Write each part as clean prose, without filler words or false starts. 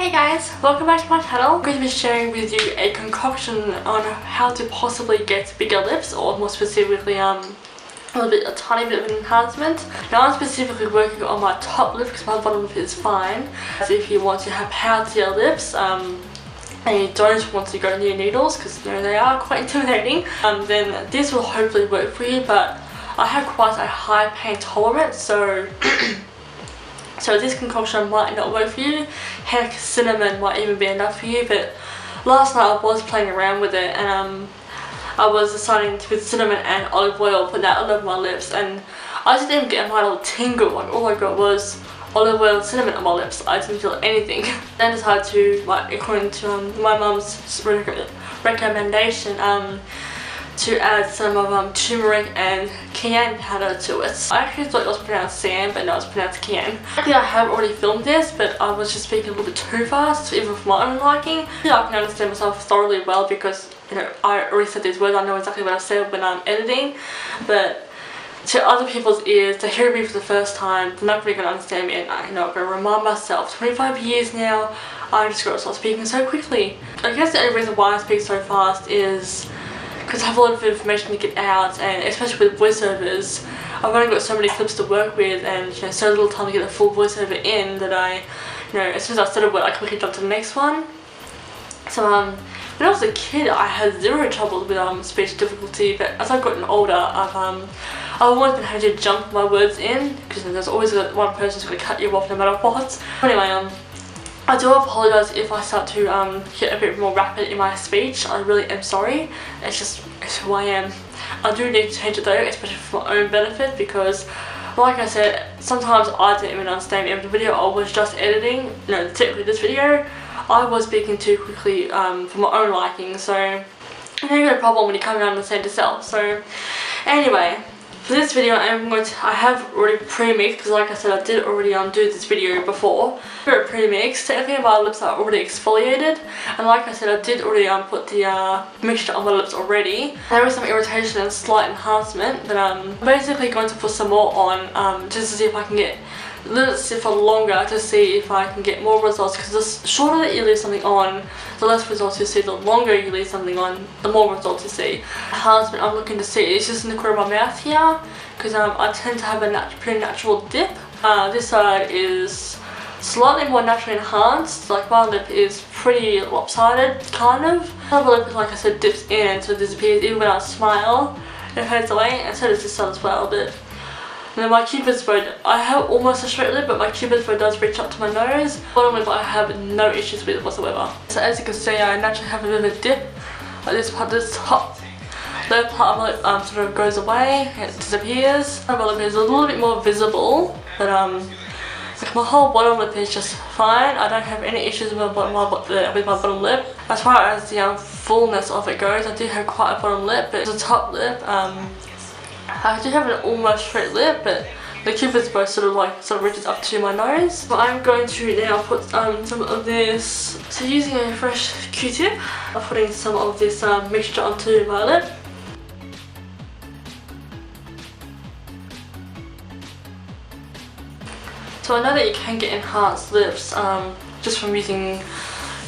Hey guys, welcome back to my channel. I'm going to be sharing with you a concoction on how to possibly get bigger lips, or more specifically a tiny bit of an enhancement. Now I'm specifically working on my top lip because my bottom lip is fine. So if you want to have poutier lips and you don't want to go near needles because you know they are quite intimidating, then this will hopefully work for you. But I have quite a high pain tolerance, so so this concoction might not work for you. Heck, cinnamon might even be enough for you. But last night I was playing around with it, and I was deciding with cinnamon and olive oil, put that all over my lips, and I just didn't get my little tingle. Like all I got was olive oil and cinnamon on my lips. I didn't feel anything. Then I decided to, according to my mum's recommendation, to add some of tumeric and Cayenne powder to it. I actually thought it was pronounced Sam, but no, it's pronounced Cayenne. Actually, I have already filmed this, but I was just speaking a little bit too fast, even for my own liking. I can understand myself thoroughly well because, you know, I already said these words, I know exactly what I said when I'm editing, but to other people's ears, to hear me for the first time, they're not really going to understand me, and I'm not going to remind myself, 25 years now, I'm just going to start speaking so quickly. I guess the only reason why I speak so fast is because I have a lot of information to get out, and especially with voiceovers, I've only got so many clips to work with, and you know, so little time to get a full voiceover in that as soon as I started work, I quickly jumped to the next one. So when I was a kid, I had zero trouble with speech difficulty, but as I've gotten older, I've always been having to jump my words in because there's always one person who's going to cut you off no matter what. Anyway, I do apologise if I start to get a bit more rapid in my speech. I really am sorry. It's who I am. I do need to change it though, especially for my own benefit, because like I said, sometimes I didn't even understand every video I was just editing. No, technically this video, I was speaking too quickly for my own liking, so I don't get a problem when you come around and say to self. So anyway, for this video I have already pre-mixed, because like I said, I did already do this video before. Pre-mixed, technically my lips are already exfoliated, and like I said, I did already put the mixture on my lips already. There is some irritation and slight enhancement, but I'm basically going to put some more on just to see if I can get a little bit for longer, to see if I can get more results, because the shorter that you leave something on, the less results you see. The longer you leave something on, the more results you see. Enhancement I'm looking to see is just in the corner of my mouth here, because I tend to have a pretty natural dip. This side is slightly more naturally enhanced, like my lip is pretty lopsided, kind of. My lip, like I said, dips in and so it disappears. Even when I smile, it fades away, and so does this side as well. But and then my cupid's bow, I have almost a straight lip, but my cupid's bow does reach up to my nose. Bottom lip I have no issues with whatsoever. So as you can see, I naturally have a bit of a dip. Like this part, this top left part of my lip sort of goes away, it disappears. My lip is a little bit more visible, but like my whole bottom lip is just fine. I don't have any issues with my bottom lip. As far as the fullness of it goes, I do have quite a bottom lip, but the top lip, I do have an almost straight lip, but the cupid's bow sort of reaches up to my nose. So I'm going to now put some of this. So using a fresh Q-tip, I'm putting some of this mixture onto my lip. So I know that you can get enhanced lips just from using,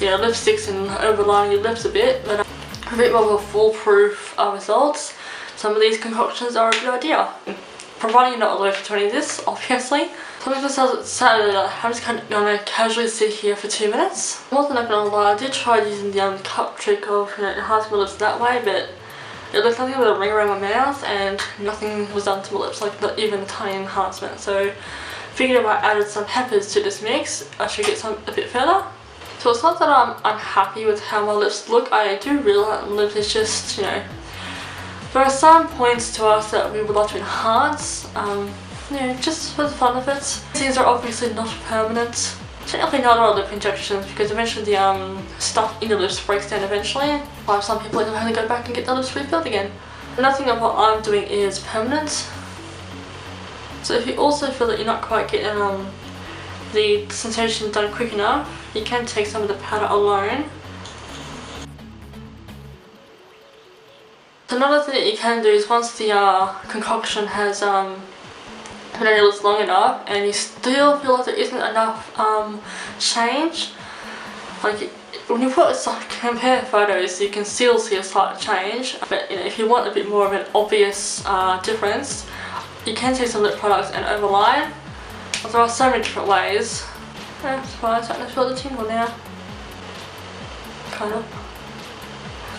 you know, lipsticks and overlining your lips a bit, but a bit more of a foolproof results. Some of these concoctions are a good idea, providing you're not allergic to any of this, obviously. So I'm just kind of gonna casually sit here for 2 minutes. I'm also not gonna lie, I did try using the cup trick of enhancing my lips that way, but it looks like I had a ring around my mouth and nothing was done to my lips, like not even a tiny enhancement. So figured if I added some peppers to this mix, I should get a bit further. So it's not that I'm unhappy with how my lips look. I do realise my lips is just, you know, there are some points to us that we would like to enhance, you know, just for the fun of it. These are obviously not permanent. Technically not all lip injections, because eventually the stuff in the lips breaks down eventually. While some people have to go back and get their lips refilled again. Nothing of what I'm doing is permanent. So if you also feel that you're not quite getting the sensation done quick enough, you can take some of the powder alone. Another thing that you can do is once the concoction has been on long enough and you still feel like there isn't enough change, Like when you compare photos, you can still see a slight change. But you know, if you want a bit more of an obvious difference, you can take some lip products and overline. There are so many different ways. Yeah, it's fine. I'm starting to feel the tingle now. Kind of.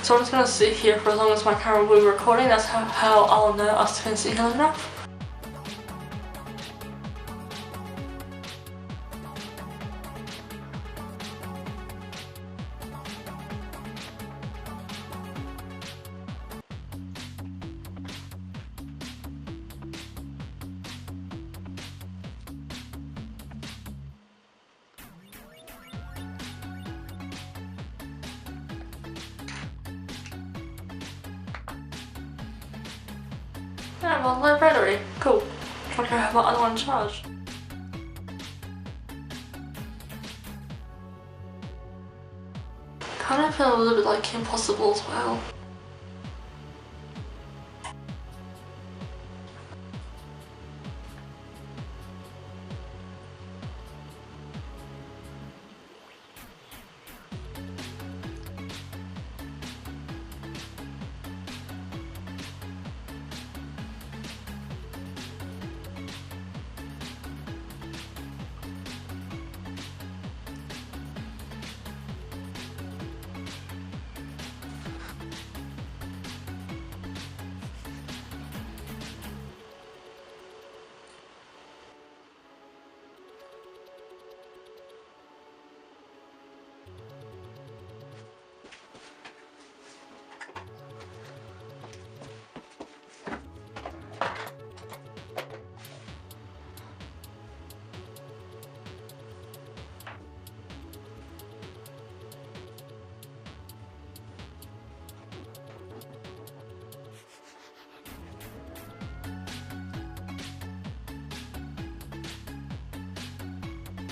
So I'm just going to sit here for as long as my camera will be recording. That's how I'll know I can sit here long enough. Yeah, I'm on low battery. Cool. Looks like I have my other one charged. Kind of feel a little bit like impossible as well.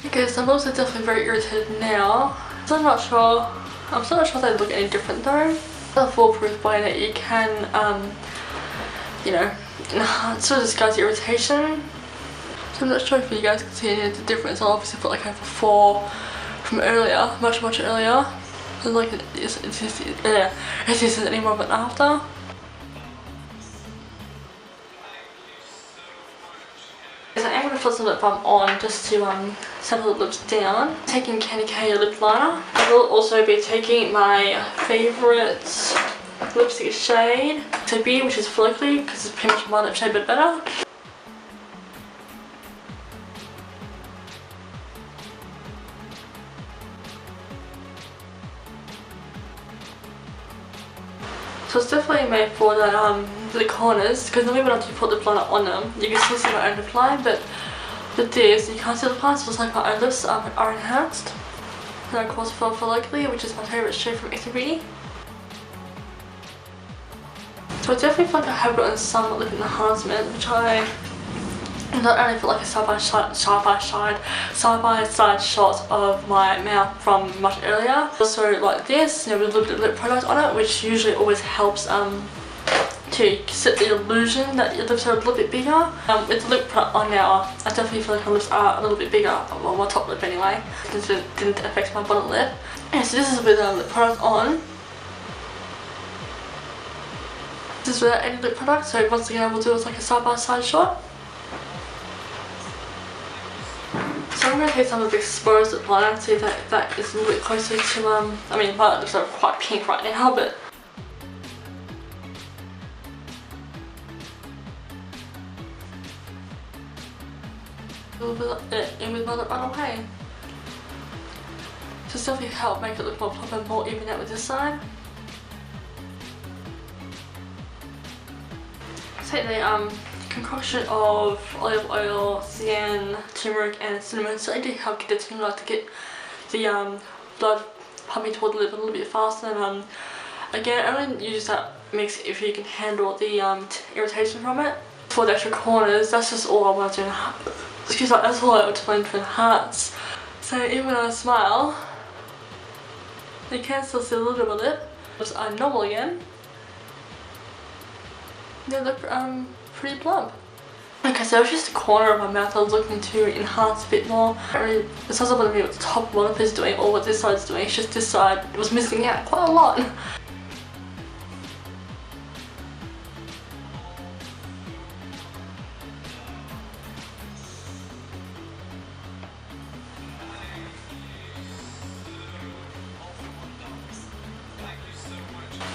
Okay, so I'm also definitely very irritated now. I'm still not sure if they look any different though. The foolproof way that you can, you know, sort of disguise the irritation. So I'm not sure if you guys can see any of the difference. I obviously felt like I have before from earlier, much earlier. And like it isn't any more of an after. So I'm going to put some lip balm on just to settle the lips down. Taking Cayenne lip liner. I will also be taking my favourite lipstick shade to be, which is Follicly, because it's pretty much my lip shade but better. So it's definitely made for that, the corners, because normally when I do put lip liner on them, you can still see my own lip line, but with this, you can't see the lip line, so it's like my own lips are enhanced. And of course for Follicly, which is my favourite shade from Ixy Beauty. So I definitely feel like I have gotten some lip enhancement, which I not only feel like a side-by-side shot of my mouth from much earlier. Also like this, you know, with a little bit of lip product on it, which usually always helps to set the illusion that your lips are a little bit bigger. With the lip product on now, I definitely feel like my lips are a little bit bigger, well my top lip anyway, since it didn't affect my bottom lip. And so this is with lip product on. This is without any lip product, so once again I will do it like a side-by-side shot. So I'm going to take some of the exposed lip liner and see if that is a little bit closer to, I mean my lips are quite pink right now, but a little bit in with my lip liner, okay. Just definitely help make it look more plump and more even out with this side. Take the concoction of olive oil, cayenne, turmeric and cinnamon, so I do help get the tingle to get the blood pumping toward the lip a little bit faster. And again, I only use that mix if you can handle the irritation from it. For the extra corners, that's just all I want to do. Excuse me, that's all I want to enhance. So even when I smile, you can still see a little bit of my lip. Lips are normal again. They look pretty plump. Okay, so it was just the corner of my mouth I was looking to enhance a bit more. It's not about me what the top one is doing or what this side's doing, it's just this side was missing out quite a lot.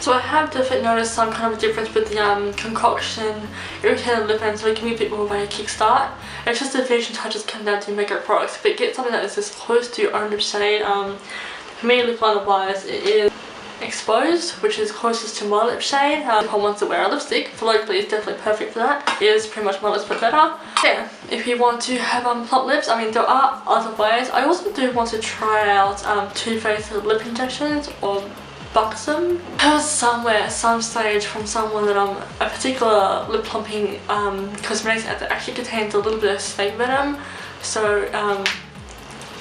So I have definitely noticed some kind of difference with the concoction irritated lip ends, so it can be a bit more of a kickstart. It's just the finishing touches come down to makeup products, but get something that is as close to your own lip shade. For me, lip liner wise, it is Exposed, which is closest to my lip shade. If I want to wear a lipstick, for locally it's definitely perfect for that. It is pretty much my lips but better. Yeah, if you want to have plump lips, I mean there are other ways. I also do want to try out Too Faced lip injections or buxom. I heard somewhere at some stage from someone that a particular lip plumping cosmetics that actually contains a little bit of snake venom, so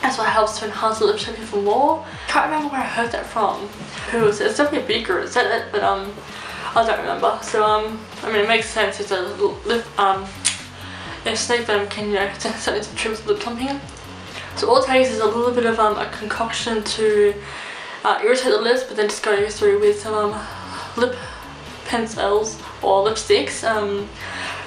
that's what helps to enhance the lip shape even more. Can't remember where I heard that from. Who was it? It's definitely a bigger that said it, but I don't remember. So I mean it makes sense. It's a lip if snake venom can, you know, something to trim lip plumping. So all it takes is a little bit of a concoction to irritate the lips, but then just go through with some lip pencils or lipsticks,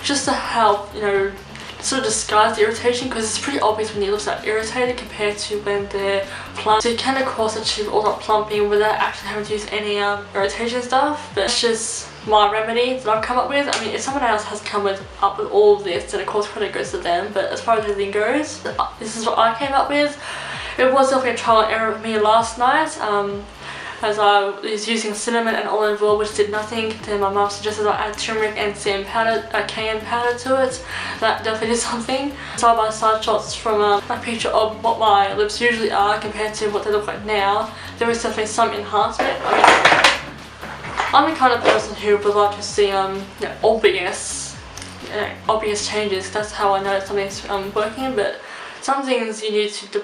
just to help, you know, sort of disguise the irritation, because it's pretty obvious when your lips are irritated compared to when they're plump. So you can of course achieve all that plumping without actually having to use any irritation stuff, but it's just my remedy that I've come up with. I mean, if someone else has come up with all of this, then of course credit goes to them, but as far as everything goes, this is what I came up with. It was definitely a trial and error with me last night, as I was using cinnamon and olive oil, which did nothing. Then my mum suggested I add turmeric and cayenne powder to it. That definitely did something. Side by side shots from a picture of what my lips usually are compared to what they look like now. There is definitely some enhancement. I'm the kind of person who would like to see obvious changes. That's how I know something's working, but some things you need to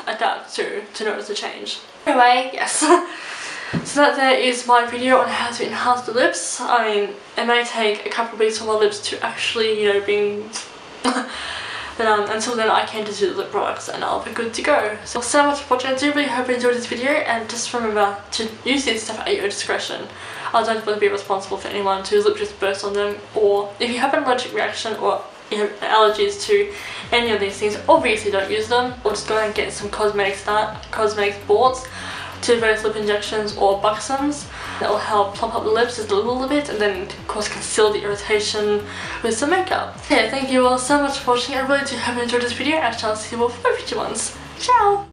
adapt to notice a change. Anyway, yes. So that there is my video on how to enhance the lips. I mean, it may take a couple of weeks for my lips to actually, you know, being but until then I can just do the lip products and I'll be good to go. So much for watching. I do really hope you enjoyed this video, and just remember to use this stuff at your discretion. I don't want to be responsible for anyone whose lip just burst on them, or if you have an allergic reaction or you have allergies to any of these things, obviously don't use them, or just go and get some cosmetics bought, Too Faced lip injections or buxoms. That will help plump up the lips just a little bit, and then of course conceal the irritation with some makeup. Yeah, thank you all so much for watching. I really do hope you enjoyed this video, and I shall see you all for future ones. Ciao!